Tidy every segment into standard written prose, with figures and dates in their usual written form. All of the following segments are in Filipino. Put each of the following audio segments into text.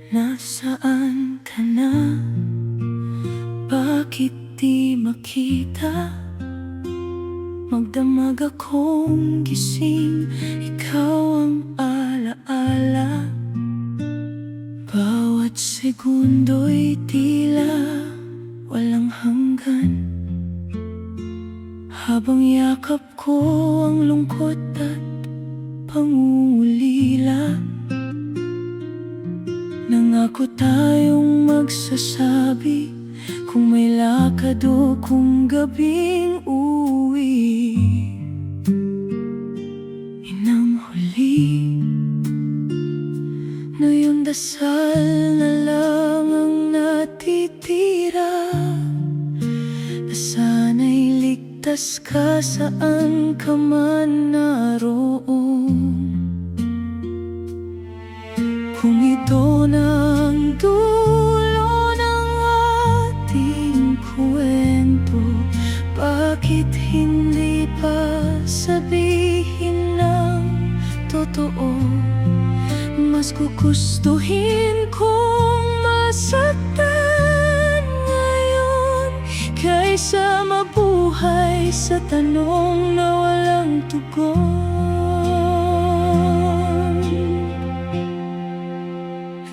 Nasaan ka na? Bakit di makita? Magdamag akong gising, ikaw ang alaala. Bawat segundo'y tila walang hanggan, habang yakap ko ang lungkot at pangungulila. Nangako tayong magsasabi kung may lakad o kung gabing uwi. Inang huli, ngayong dasal na lang ang natitira, na sana'y ligtas ka saan ka man naroon. Kung ito na ang dulo ng ating kwento, bakit hindi pa sabihin ng totoo? Mas gugustuhin kong masaktan ngayon kaysa mabuhay sa tanong na walang tugon.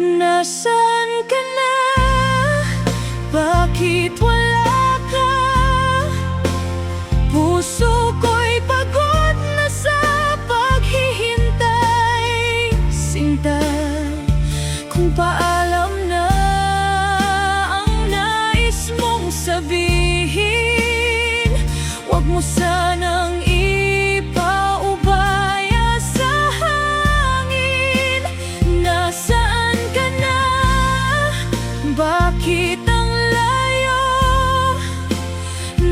Nasaan ka na? Bakit wala ka? Puso ko'y pagod na sa paghihintay. Sinta, kung paalam na ang nais mong sabihin, huwag mo sanang ipaubaya sa hangin. Nasaan ka na? Bakit ang layo?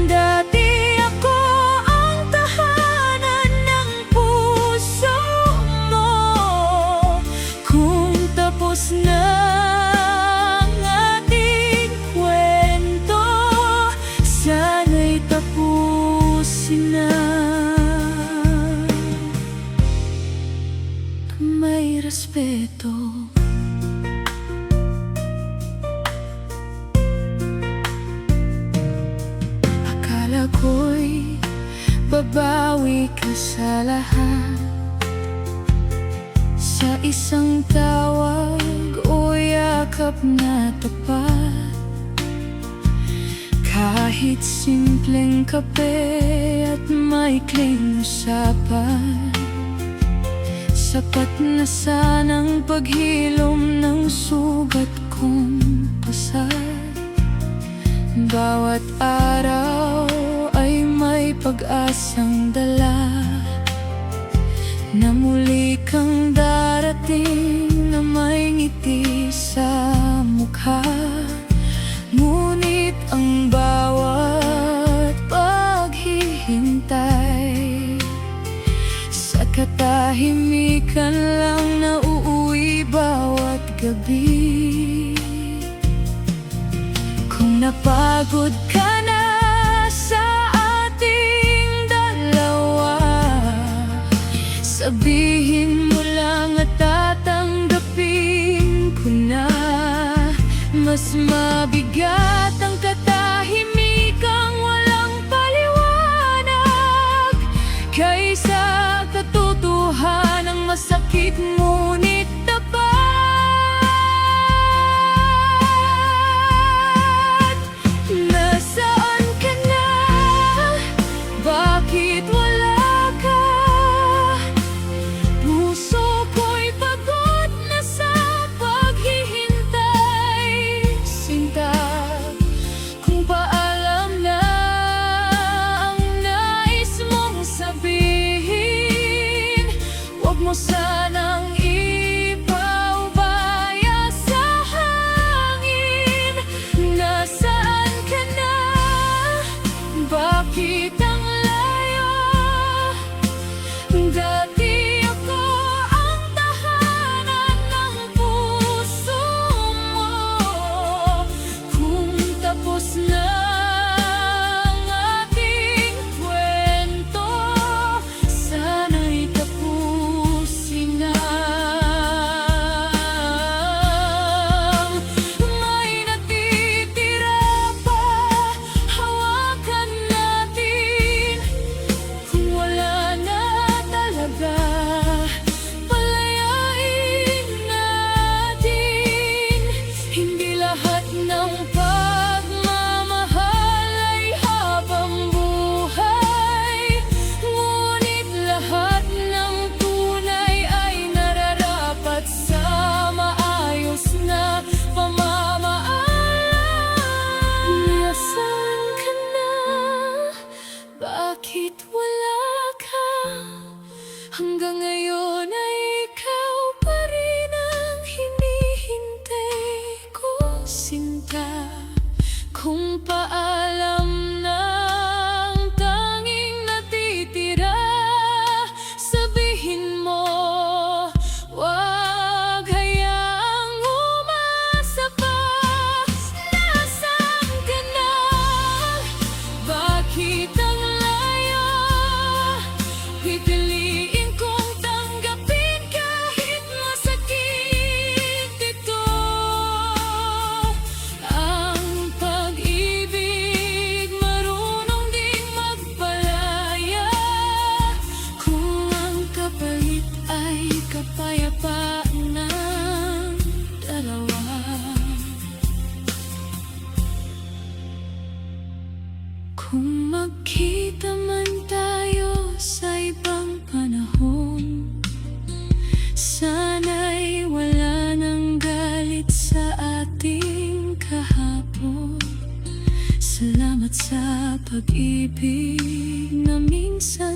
Dati ako ang tahanan ng puso mo. Kung tapos na ang ating kwento, sana'y tapusin na. May respeto. Akala ko'y babawi ka sa lahat, sa isang tawag o yakap na tapat. Kahit simpleng kape at maikling usapan, sapat na sanang paghilom ng sugat kong pasat. Bawat araw ay may pag-asang dala, na muli kang darating na may ngiti sa mukha. Ngunit ang bawat paghihintay sa katahimikan lang nauuwi bawat gabi. Kung napagod ka na sa ating dalawa, sabihin mo lang at tatanggapin ko na. Mas mabigat ang katahimikang walang paliwanag kaysa katotohanang masakit ngunit tapat. Nasaan ka na? Bakit wala ka? Puso ko'y pagod na sa paghihintay. Sinta, kung paalam na ang nais mong sabihin, huwag mo sanang sa ating kahapon. Salamat sa pag-ibig na minsan